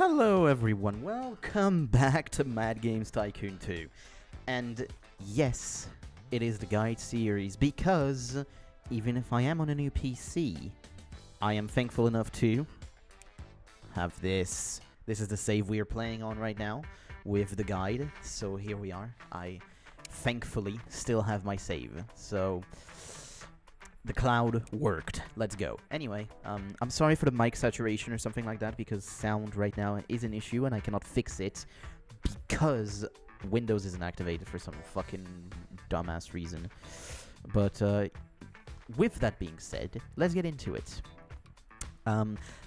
Hello everyone, welcome back to Mad Games Tycoon 2. And yes, it is the guide series because even if I am on a new PC, I am thankful enough to have this. This is the save we are playing on right now with the guide, so here we are. I thankfully still have my save, so the cloud worked. Let's go. Anyway, I'm sorry for the mic saturation or something like that because sound right now is an issue and I cannot fix it because Windows isn't activated for some fucking dumbass reason. But with that being said, let's get into it.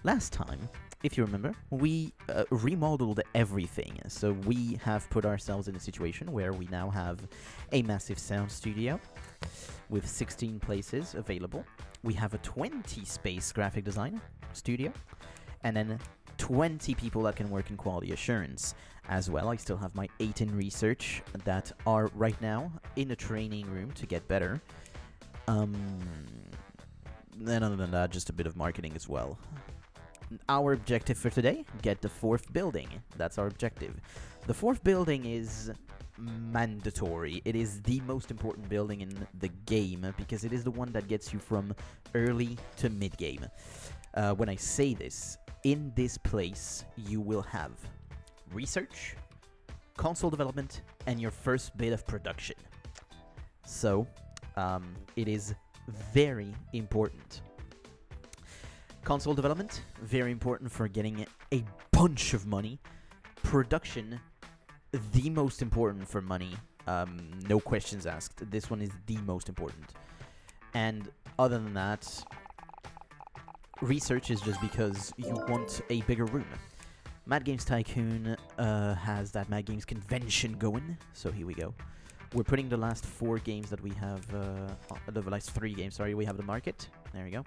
Last time, if you remember, we remodeled everything. So we have put ourselves in a situation where we now have a massive sound studio with 16 places available. We have a 20-space graphic design studio, and then 20 people that can work in quality assurance as well. I still have my 8 in research that are right now in a training room to get better. Then other than that, just a bit of marketing as well. Our objective for today, get the 4th building. That's our objective. The 4th building is mandatory. It is the most important building in the game because it is the one that gets you from early to mid-game. When I say this, in this place you will have research, console development, and your first bit of production. So, it is very important. Console development, very important for getting a bunch of money. Production, the most important for money. No questions asked. This one is the most important. And other than that, research is just because you want a bigger room. Mad Games Tycoon has that Mad Games convention going, so here we go. We're putting the last 4 games that we have, the last 3 games, sorry, we have the market. There we go.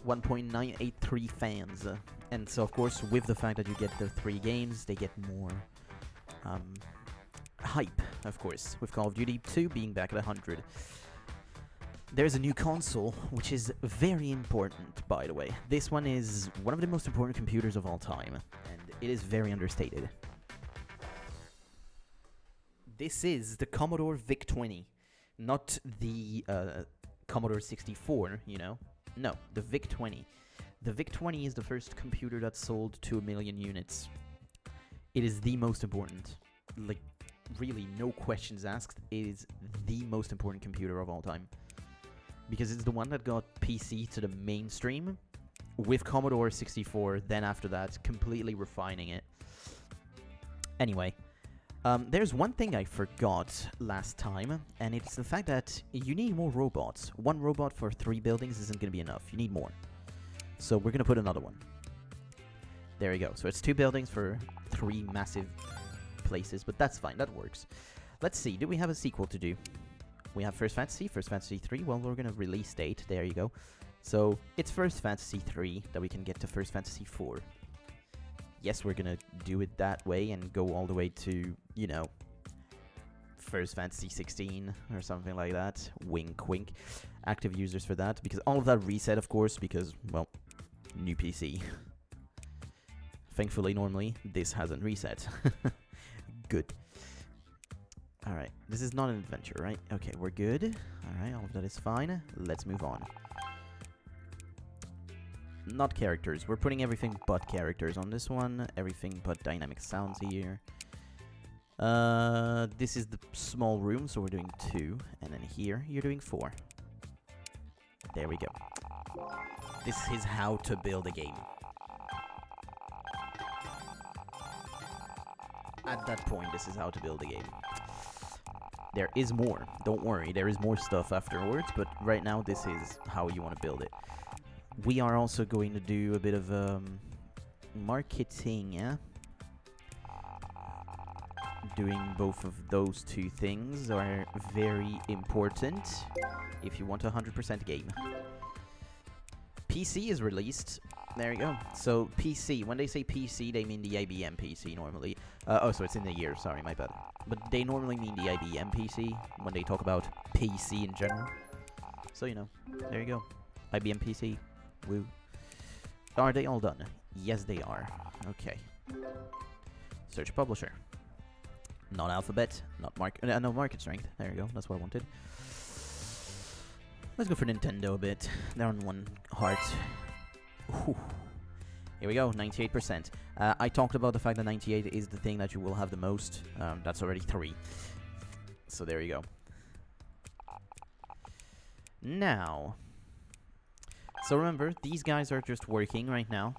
1.983 fans. And so, of course, with the fact that you get the 3 games, they get more hype, of course, with Call of Duty 2 being back at 100. There's a new console, which is very important, by the way. This one is one of the most important computers of all time, and it is very understated. This is the Commodore VIC-20, not the Commodore 64, you know. No, the VIC-20. The VIC-20 is the first computer that sold to 1 million units. It is the most important. Like, really, no questions asked. It is the most important computer of all time. Because it's the one that got PC to the mainstream with Commodore 64, then after that, completely refining it. Anyway, there's one thing I forgot last time, and it's the fact that you need more robots. 1 robot for 3 buildings isn't going to be enough. You need more. So we're going to put another one. There we go. So it's 2 buildings for 3 massive places, but that's fine. That works. Let's see. Do we have a sequel to do? We have First Fantasy 3. Well, we're going to release date. There you go. So it's First Fantasy 3 that we can get to First Fantasy 4. Yes, we're going to do it that way and go all the way to, you know, First Fantasy 16 or something like that. Wink, wink. Active users for that. Because all of that reset, of course, because, well, new PC. Thankfully, normally, this hasn't reset. Good. Alright, this is not an adventure, right? Okay, we're good. Alright, all of that is fine. Let's move on. Not characters. We're putting everything but characters on this one. Everything but dynamic sounds here. This is the small room, so we're doing 2. And then here, you're doing 4. There we go. This is how to build a game. At that point, this is how to build a game. There is more. Don't worry, there is more stuff afterwards, but right now this is how you want to build it. We are also going to do a bit of marketing, yeah? Doing both of those 2 things are very important if you want a 100% game. PC is released. There you go. So PC, when they say PC, they mean the IBM PC normally. Oh, so it's in the year. Sorry, my bad. But they normally mean the IBM PC when they talk about PC in general. So, you know, there you go. IBM PC. Woo. Are they all done? Yes, they are. Okay. Search publisher. Not alphabet, not no, market strength. There you go, that's what I wanted. Let's go for Nintendo a bit. They're on one heart. Whew. Here we go, 98%. I talked about the fact that 98 is the thing that you will have the most. That's already 3. So there you go. Now, so remember, these guys are just working right now.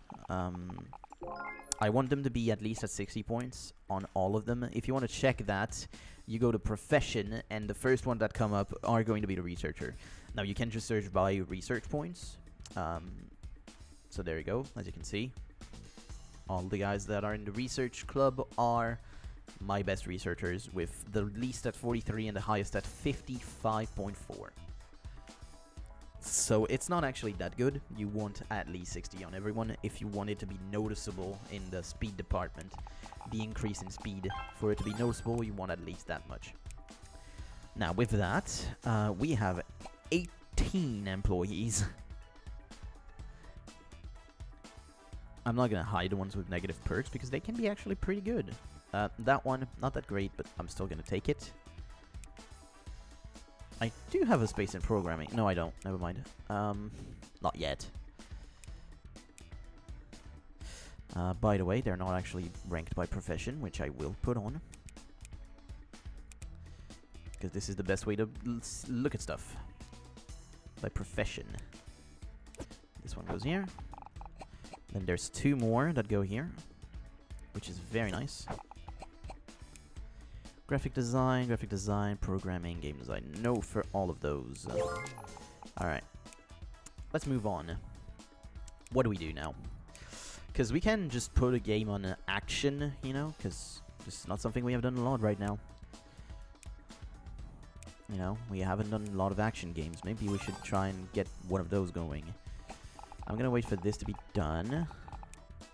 I want them to be at least at 60 points on all of them. If you want to check that, you go to profession, and the first one that come up are going to be the researcher. Now, you can just search by research points. So there you go, as you can see. All the guys that are in the research club are my best researchers, with the least at 43 and the highest at 55.4. So it's not actually that good. You want at least 60 on everyone if you want it to be noticeable in the speed department. The increase in speed, for it to be noticeable, you want at least that much. Now with that, we have 18 employees. I'm not going to hide the ones with negative perks because they can be actually pretty good. That one, not that great, but I'm still going to take it. I do have a space in programming. No, I don't. Never mind. Not yet. By the way, they're not actually ranked by profession, which I will put on. Because this is the best way to look at stuff. By profession. This one goes here. Then there's 2 more that go here, which is very nice. Graphic design, programming, game design. No for all of those. Alright. Let's move on. What do we do now? Because we can just put a game on action, you know, because this is not something we have done a lot right now. You know, we haven't done a lot of action games. Maybe we should try and get one of those going. I'm going to wait for this to be done.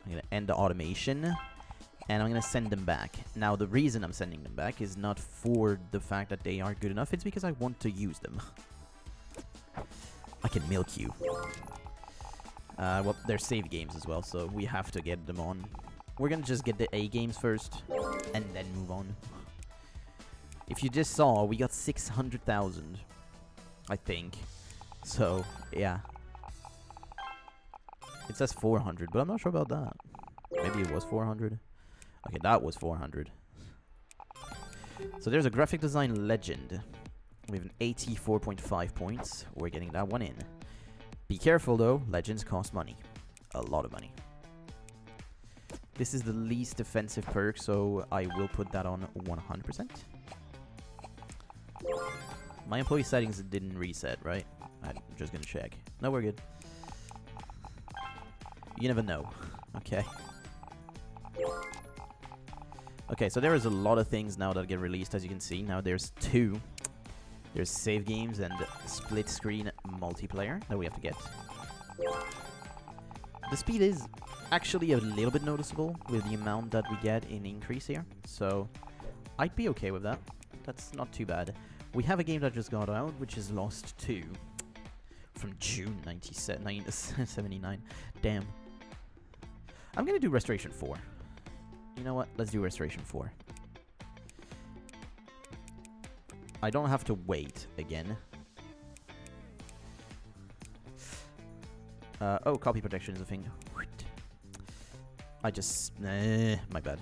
I'm going to end the automation. And I'm going to send them back. Now, the reason I'm sending them back is not for the fact that they aren't good enough. It's because I want to use them. I can milk you. Well, they're save games as well, so we have to get them on. We're going to just get the A games first, and then move on. If you just saw, we got 600,000, I think. So, yeah. It says 400, but I'm not sure about that. Maybe it was 400. Okay, that was 400. So there's a graphic design legend. We have an 84.5 points. We're getting that one in. Be careful though, legends cost money. A lot of money. This is the least offensive perk, so I will put that on 100%. My employee settings didn't reset, right? I'm just gonna check. No, we're good. You never know. Okay. Okay, so there is a lot of things now that get released, as you can see. Now there's 2. There's save games and split screen multiplayer that we have to get. The speed is actually a little bit noticeable with the amount that we get in increase here. So I'd be okay with that. That's not too bad. We have a game that just got out, which is Lost 2. From June 79. Damn. I'm gonna do Restoration 4. You know what? Let's do Restoration 4. I don't have to wait again. Oh, copy protection is a thing. I just... my bad.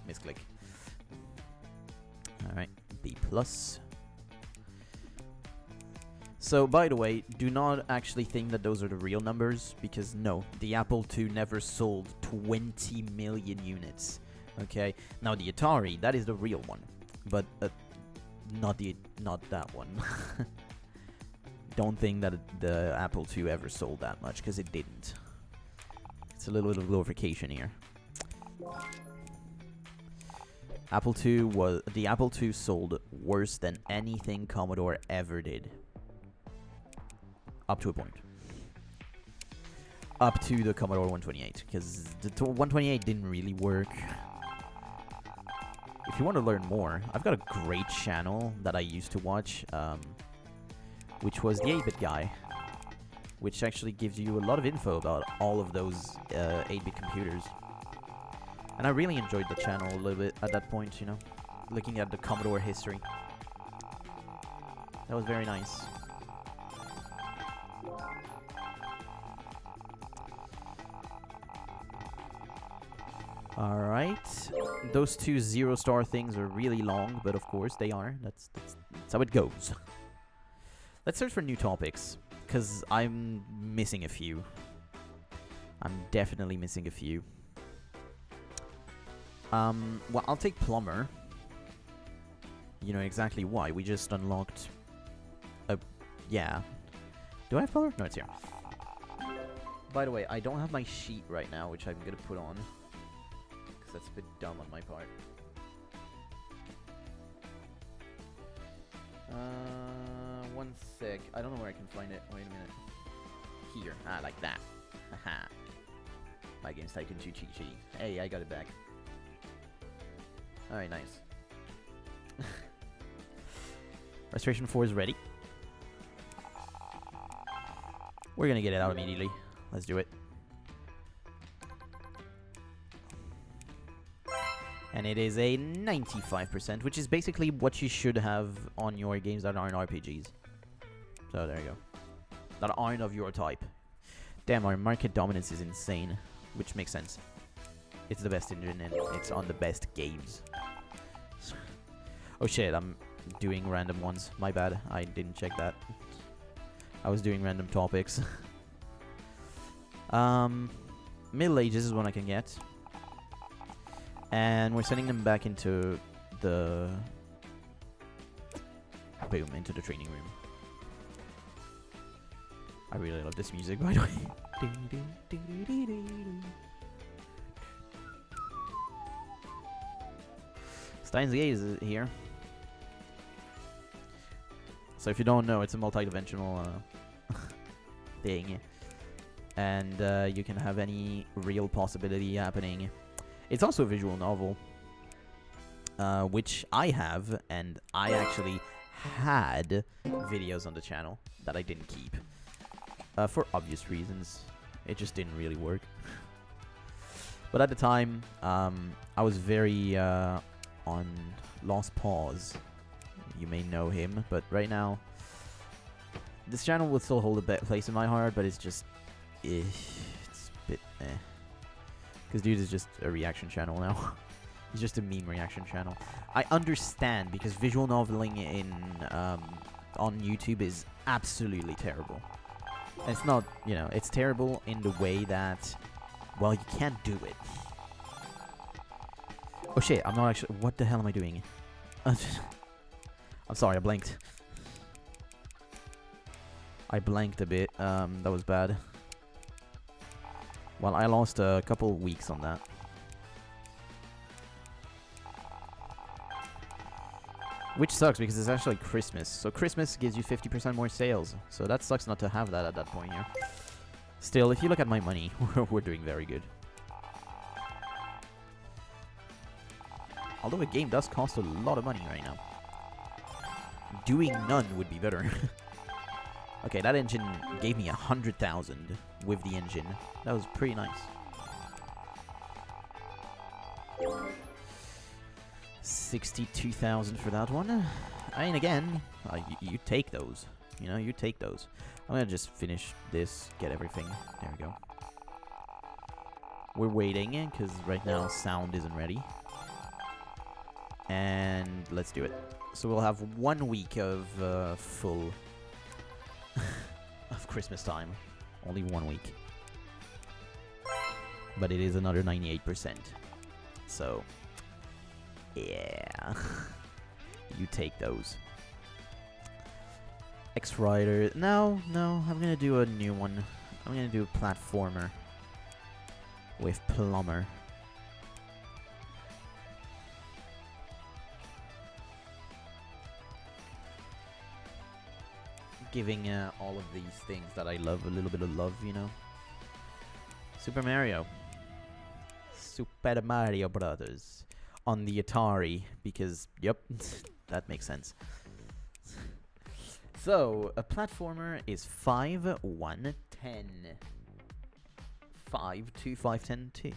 Misclick. Alright, B+. So, by the way, do not actually think that those are the real numbers, because no, the Apple II never sold 20 million units. Okay? Now, the Atari, that is the real one. But, not that one. Don't think that the Apple II ever sold that much, because it didn't. It's a little bit of glorification here. The Apple II sold worse than anything Commodore ever did. Up to a point. Up to the Commodore 128, because the 128 didn't really work. If you want to learn more, I've got a great channel that I used to watch, which was the 8-bit guy, which actually gives you a lot of info about all of those 8-bit computers. And I really enjoyed the channel a little bit at that point, you know, looking at the Commodore history. That was very nice. Alright. Those two 0-star things are really long, but of course they are. That's how it goes. Let's search for new topics, because I'm missing a few. I'm definitely missing a few. Well, I'll take plumber. You know exactly why. We just unlocked a... Yeah. Do I have plumber? No, it's here. By the way, I don't have my sheet right now, which I'm going to put on. Because that's a bit dumb on my part. One sec. I don't know where I can find it. Wait a minute. Here. Ah, like that. Haha. My game's typed into cheat sheet. Hey, I got it back. Alright, nice. Restoration 4 is ready. We're gonna get it out immediately. Let's do it. And it is a 95%, which is basically what you should have on your games that aren't RPGs. So there you go. That aren't of your type. Damn, our market dominance is insane, which makes sense. It's the best engine and it's on the best games. Oh shit, I'm doing random ones. My bad, I didn't check that. I was doing random topics. Middle Ages is one I can get. And we're sending them back into the... Boom, into the training room. I really love this music, by the way. Steins Gate is here. So if you don't know, it's a multi-dimensional thing. And you can have any real possibility happening. It's also a visual novel, which I have, and I actually had videos on the channel that I didn't keep. For obvious reasons. It just didn't really work. But at the time, I was very on Lost Pause. You may know him, but right now, this channel will still hold a place in my heart, but it's just... it's a bit eh. Because dude is just a reaction channel now. He's just a meme reaction channel. I understand, because visual noveling in on YouTube is absolutely terrible. And it's not, you know, it's terrible in the way that, well, you can't do it. Oh shit, I'm not actually... What the hell am I doing? I'm sorry, I blanked. I blanked a bit. That was bad. Well, I lost a couple weeks on that. Which sucks because it's actually Christmas. So Christmas gives you 50% more sales. So that sucks not to have that at that point here. Still, if you look at my money, we're doing very good. Although a game does cost a lot of money right now. Doing none would be better. Okay, that engine gave me 100,000 with the engine. That was pretty nice. 62,000 for that one. I mean, again, you take those. You know, you take those. I'm gonna just finish this, get everything. There we go. We're waiting, because right now sound isn't ready. And let's do it. So we'll have 1 week of full of Christmas time. Only 1 week. But it is another 98%. So, yeah. You take those. X-Rider. No, I'm gonna do a new one. I'm gonna do a platformer. With Plumber. Giving all of these things that I love a little bit of love, you know. Super Mario. Super Mario Brothers. On the Atari, because, yep, that makes sense. So, a platformer is 5, 1, 10. 5, 2, 5, 10, 2.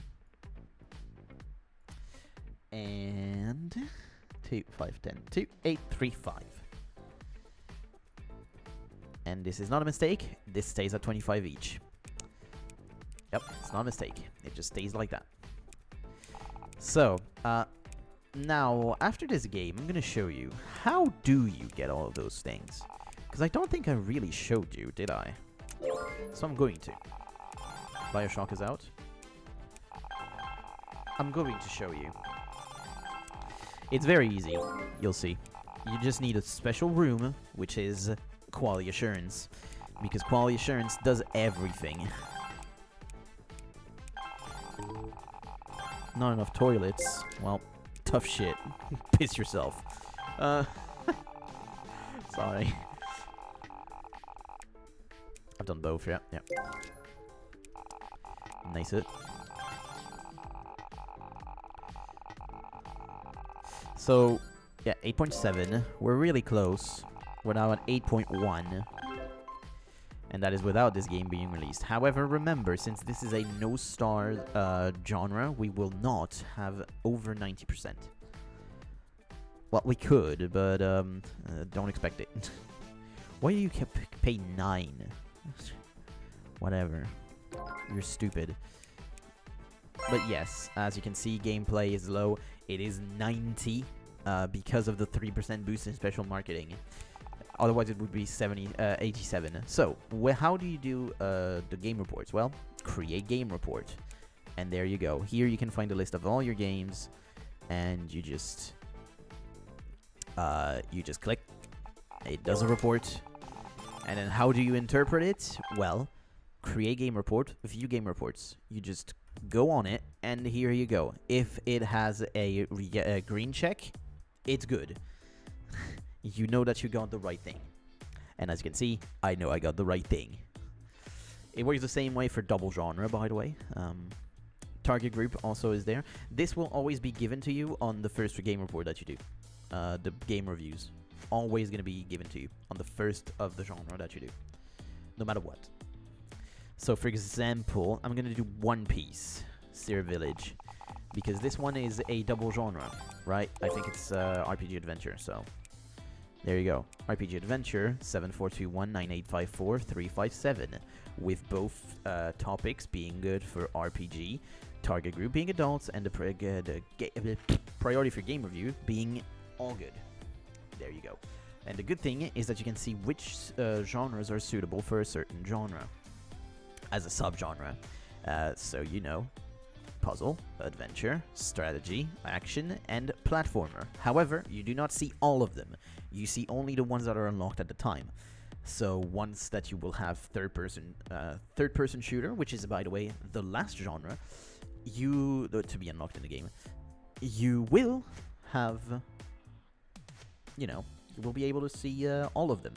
And 2, 5, 10, 2, 8, 3, 5. And this is not a mistake. This stays at 25 each. Yep, it's not a mistake. It just stays like that. So, now, after this game, I'm going to show you how do you get all of those things. Because I don't think I really showed you, did I? So I'm going to. Bioshock is out. I'm going to show you. It's very easy, you'll see. You just need a special room, which is quality assurance. Because quality assurance does everything. Not enough toilets. Well, tough shit. Piss yourself. Sorry. I've done both, yeah. Nice it. So, yeah, 8.7. We're really close. We're now at 8.1. And that is without this game being released. However, remember, since this is a no-star genre, we will not have over 90%. Well, we could, but don't expect it. Why do you pay 9? Whatever. You're stupid. But yes, as you can see, gameplay is low. It is 90 because of the 3% boost in special marketing. Otherwise, it would be 87. So, how do you do the game reports? Well, create game report. And there you go. Here you can find a list of all your games. And you just click. It does a report. And then how do you interpret it? Well, create game report, view game reports. You just go on it, and here you go. If it has a green check, it's good. You know that you got the right thing. And as you can see, I know I got the right thing. It works the same way for double genre, by the way. Target group also is there. This will always be given to you on the first game report that you do. The game reviews. Always going to be given to you on the first of the genre that you do. No matter what. So, for example, I'm going to do One Piece, Seer Village. Because this one is a double genre, right? I think it's RPG Adventure, so... There you go. RPG Adventure, 74219854-357. With both topics being good for RPG, target group being adults, and the priority for game review being all good. There you go. And the good thing is that you can see which genres are suitable for a certain genre as a subgenre. So you know, puzzle, adventure, strategy, action, and platformer. However, you do not see all of them. You see only the ones that are unlocked at the time. So once that you will have third-person shooter, which is, by the way, the last genre, to be unlocked in the game, you will have, you will be able to see all of them.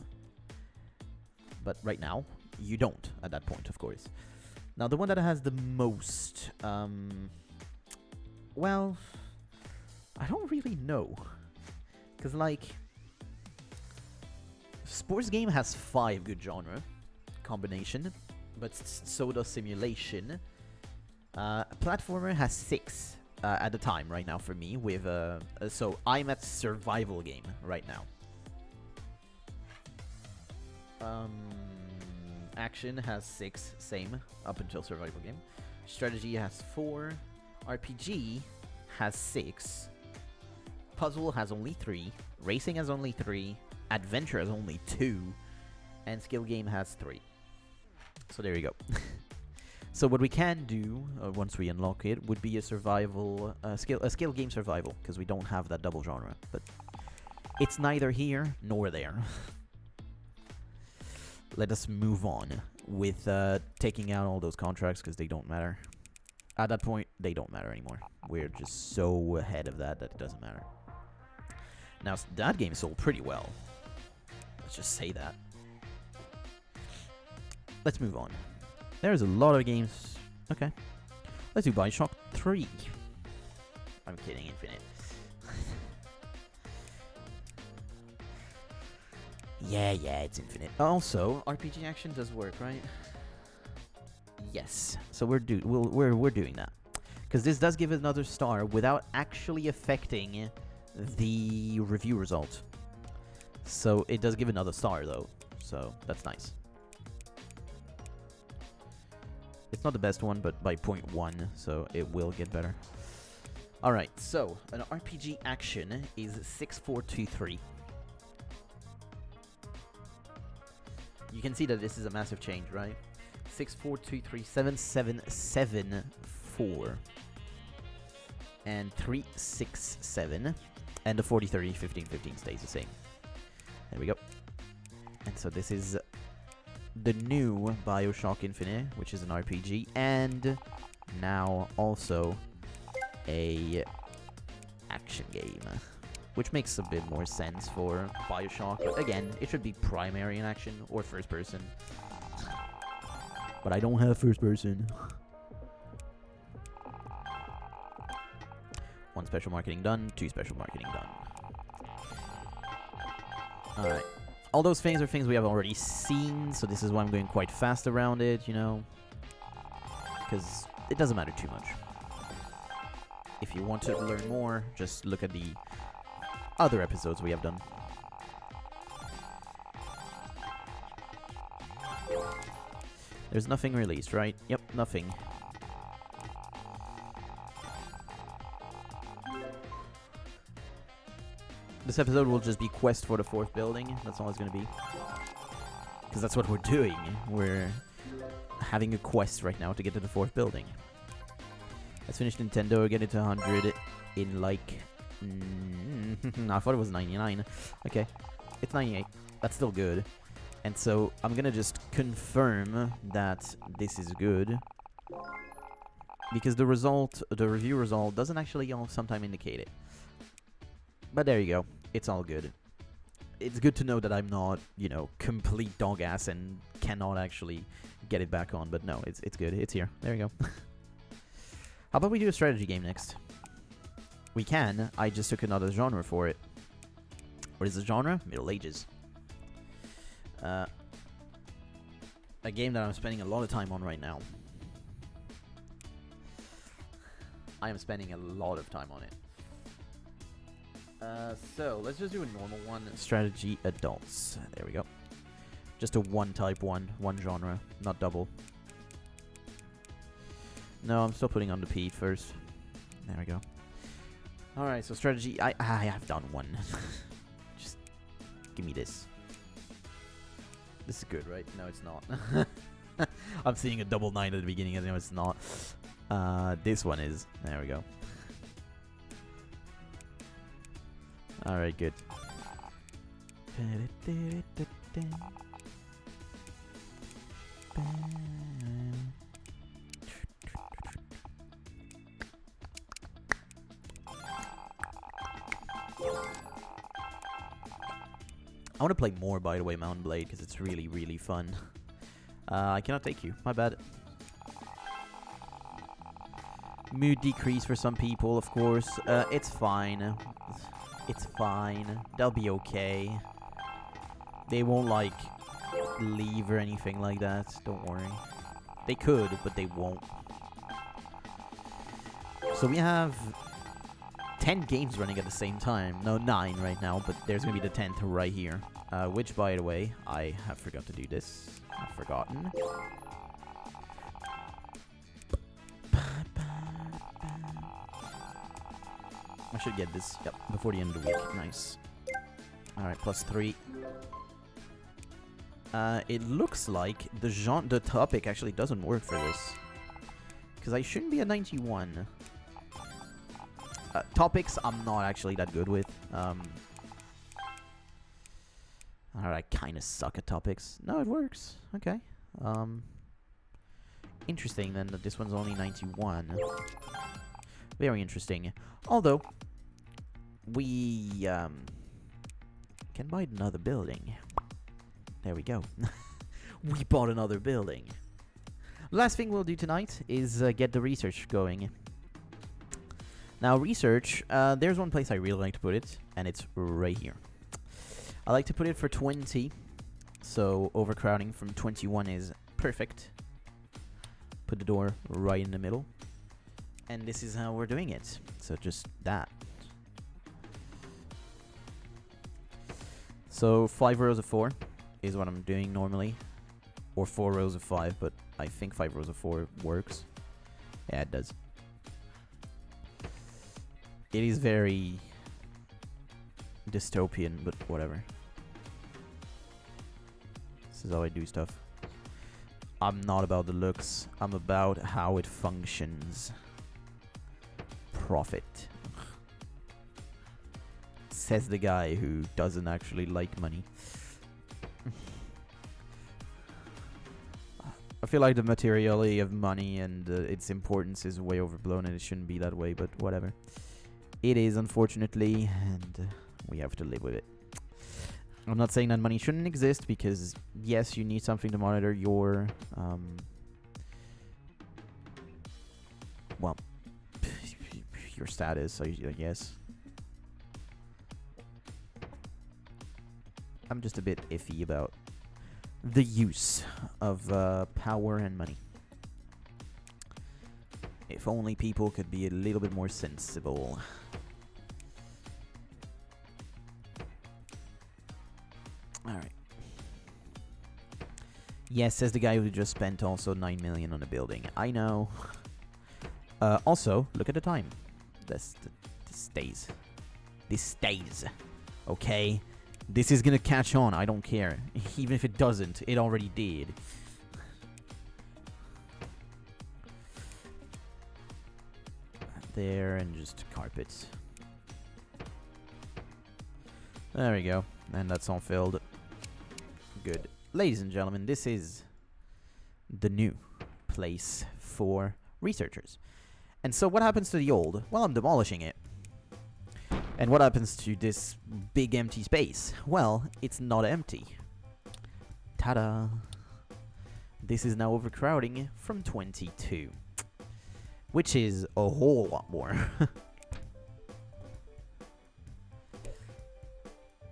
But right now, you don't at that point, of course. Now, the one that has the most, well, I don't really know. Because, like, sports game has 5 good genre combination, but so does simulation. Platformer has 6 at the time right now for me. With so I'm at survival game right now. Action has 6, same up until survival game. Strategy has 4. RPG has 6. Puzzle has only 3. Racing has only 3. Adventure has only 2. And skill game has 3. So there you go. So what we can do once we unlock it would be a survival, skill game survival, because we don't have that double genre. But it's neither here nor there. Let us move on with taking out all those contracts because they don't matter. At that point, they don't matter anymore. We're just so ahead of that it doesn't matter. Now, that game sold pretty well. Let's just say that. Let's move on. There's a lot of games. Okay. Let's do Bioshock 3. I'm kidding, Infinite. Yeah, it's Infinite. Also, RPG action does work, right? Yes. So we're doing that. Because this does give it another star without actually affecting the review result. So it does give another star though, so that's nice. It's not the best one, but by 0.1, so it will get better. Alright, so an RPG action is 6423. You can see that this is a massive change, right? 6423, 7774, and 367, and the 40, 30, 15, 15 stays the same. There we go. And so this is the new BioShock Infinite, which is an RPG, and now also a action game, which makes a bit more sense for BioShock. But again, it should be primary in action or first person. But I don't have first person. One special marketing done, 2 special marketing done. Alright. All those things are things we have already seen, so this is why I'm going quite fast around it, you know. Because it doesn't matter too much. If you want to learn more, just look at the other episodes we have done. There's nothing released, right? Yep, nothing. This episode will just be quest for the 4th building. That's all it's going to be. Because that's what we're doing. We're having a quest right now to get to the 4th building. Let's finish Nintendo, get it to 100 in like... I thought it was 99. Okay, it's 98. That's still good. And so I'm going to just confirm that this is good. Because the result, the review result, doesn't actually sometimes indicate it. But there you go. It's all good. It's good to know that I'm not, you know, complete dog ass and cannot actually get it back on. But no, it's good. It's here. There you go. How about we do a strategy game next? We can. I just took another genre for it. What is the genre? Middle Ages. A game that I'm spending a lot of time on right now. I am spending a lot of time on it. So, let's just do a normal one. Strategy Adults. There we go. Just a one genre, not double. No, I'm still putting on the P first. There we go. Alright, so strategy. I have done one. Just give me this. This is good, right? No, it's not. I'm seeing a double 9 at the beginning. I know it's not. This one is. There we go. Alright, good. I want to play more, by the way, Mountain Blade, because it's really, really fun. I cannot take you. My bad. Mood decrease for some people, of course. It's fine. It's fine. They'll be okay. They won't, like, leave or anything like that. Don't worry. They could, but they won't. So we have 10 games running at the same time. No, 9 right now, but there's going to be the 10th right here. Which, by the way, I have forgot to do this. I've forgotten. I should get this, yep, before the end of the week. Nice. Alright, +3. It looks like the topic actually doesn't work for this. Because I shouldn't be at 91. Topics I'm not actually that good with. Alright, I kind of suck at topics. No, it works. Okay. Interesting then that this one's only 91. Very interesting. Although, we can buy another building. There we go. We bought another building. Last thing we'll do tonight is get the research going. Now, research, there's one place I really like to put it, and it's right here. I like to put it for 20, so overcrowding from 21 is perfect. Put the door right in the middle. And this is how we're doing it. So just that. So 5 rows of 4 is what I'm doing normally. Or 4 rows of 5, but I think 5 rows of 4 works. Yeah, it does. It is very dystopian, but whatever. This is how I do stuff. I'm not about the looks. I'm about how it functions. Profit. Says the guy who doesn't actually like money. I feel like the materiality of money and its importance is way overblown, and it shouldn't be that way, but whatever. It is, unfortunately, and we have to live with it. I'm not saying that money shouldn't exist, because yes, you need something to monitor your well, your status, I guess. I'm just a bit iffy about the use of power and money. If only people could be a little bit more sensible. Alright. Yes, says the guy who just spent also 9 million on a building. I know. Also, look at the time. This stays. This stays. Okay? This is gonna catch on, I don't care. Even if it doesn't, it already did. There, and just carpets. There we go. And that's all filled. Good. Ladies and gentlemen, this is the new place for researchers. And so what happens to the old? Well, I'm demolishing it. And what happens to this big empty space? Well, it's not empty. Ta-da! This is now overcrowding from 22. Which is a whole lot more.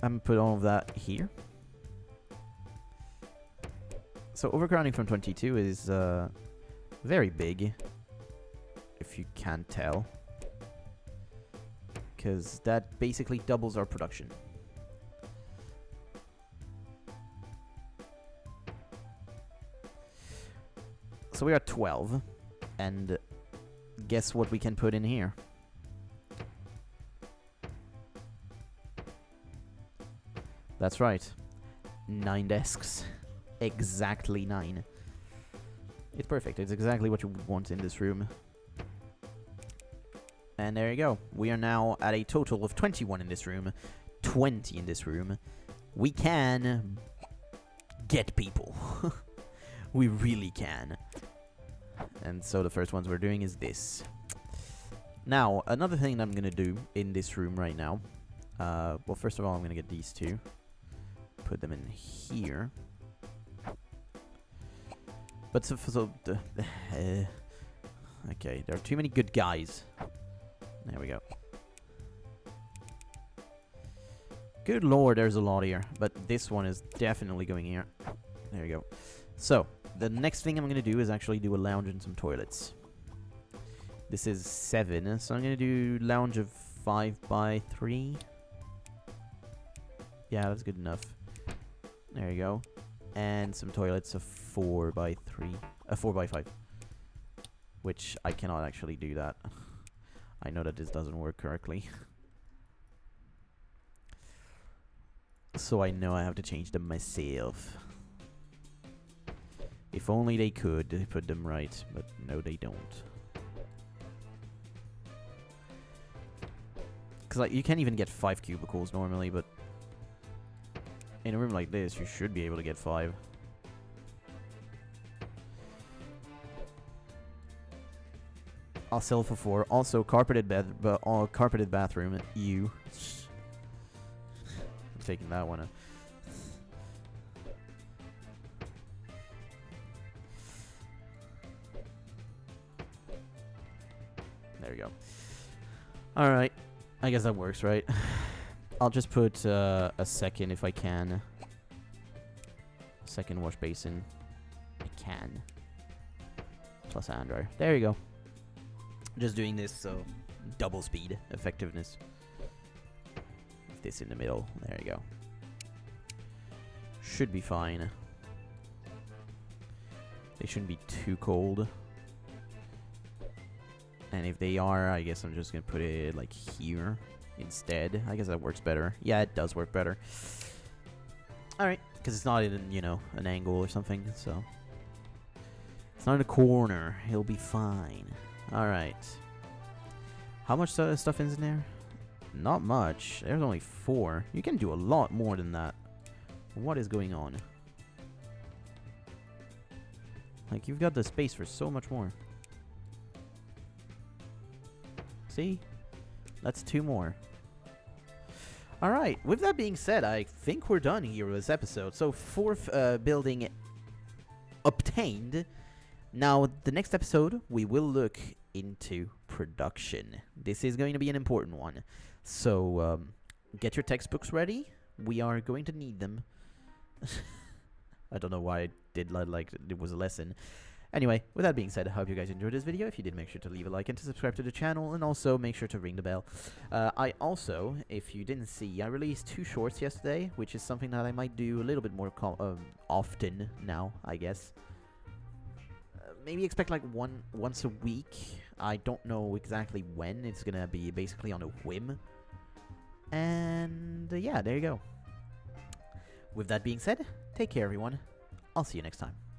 I'm gonna put all of that here. So overcrowding from 22 is very big, if you can't tell. Because that basically doubles our production. So we are 12, and guess what we can put in here? That's right, 9 desks. Exactly 9. It's perfect. It's exactly what you want in this room. And there you go. We are now at a total of 21 in this room, 20 in this room. We can get people. We really can. And so the first ones we're doing is this. Now, another thing that I'm going to do in this room right now. Well, first of all, I'm going to get these two. Put them in here. But okay, there are too many good guys. There we go. Good lord, there's a lot here. But this one is definitely going here. There we go. So, the next thing I'm going to do is actually do a lounge and some toilets. This is 7, so I'm going to do lounge of 5 by 3. Yeah, that's good enough. There you go. And some toilets of 4 by 3. 4 by 5. Which I cannot actually do that. I know that this doesn't work correctly. So I know I have to change them myself. If only they could put them right, but no they don't. Because like, you can't even get 5 cubicles normally, but in a room like this, you should be able to get 5. I'll sell for 4. Also, carpeted carpeted bathroom. I'm taking that one. There we go. All right, I guess that works, right? I'll just put a second if I can. Second wash basin. I can. Plus hand dryer. There you go. Just doing this, so double speed effectiveness. This in the middle. There you go. Should be fine. They shouldn't be too cold. And if they are, I guess I'm just gonna put it like here instead. I guess that works better. Yeah, it does work better. Alright, because it's not in, you know, an angle or something, so. It's not in a corner. It'll be fine. Alright. How much stuff is in there? Not much. There's only 4. You can do a lot more than that. What is going on? Like, you've got the space for so much more. See? That's 2 more. Alright, with that being said, I think we're done here with this episode. So, 4th building obtained. Now, the next episode, we will look into production. This is going to be an important one. So, get your textbooks ready. We are going to need them. I don't know why I did like it was a lesson. Anyway, with that being said, I hope you guys enjoyed this video. If you did, make sure to leave a like and to subscribe to the channel, and also make sure to ring the bell. I also, if you didn't see, I released 2 shorts yesterday, which is something that I might do a little bit more often now, I guess. Maybe expect like once a week. I don't know exactly when. It's gonna be basically on a whim. And yeah, there you go. With that being said, take care everyone. I'll see you next time.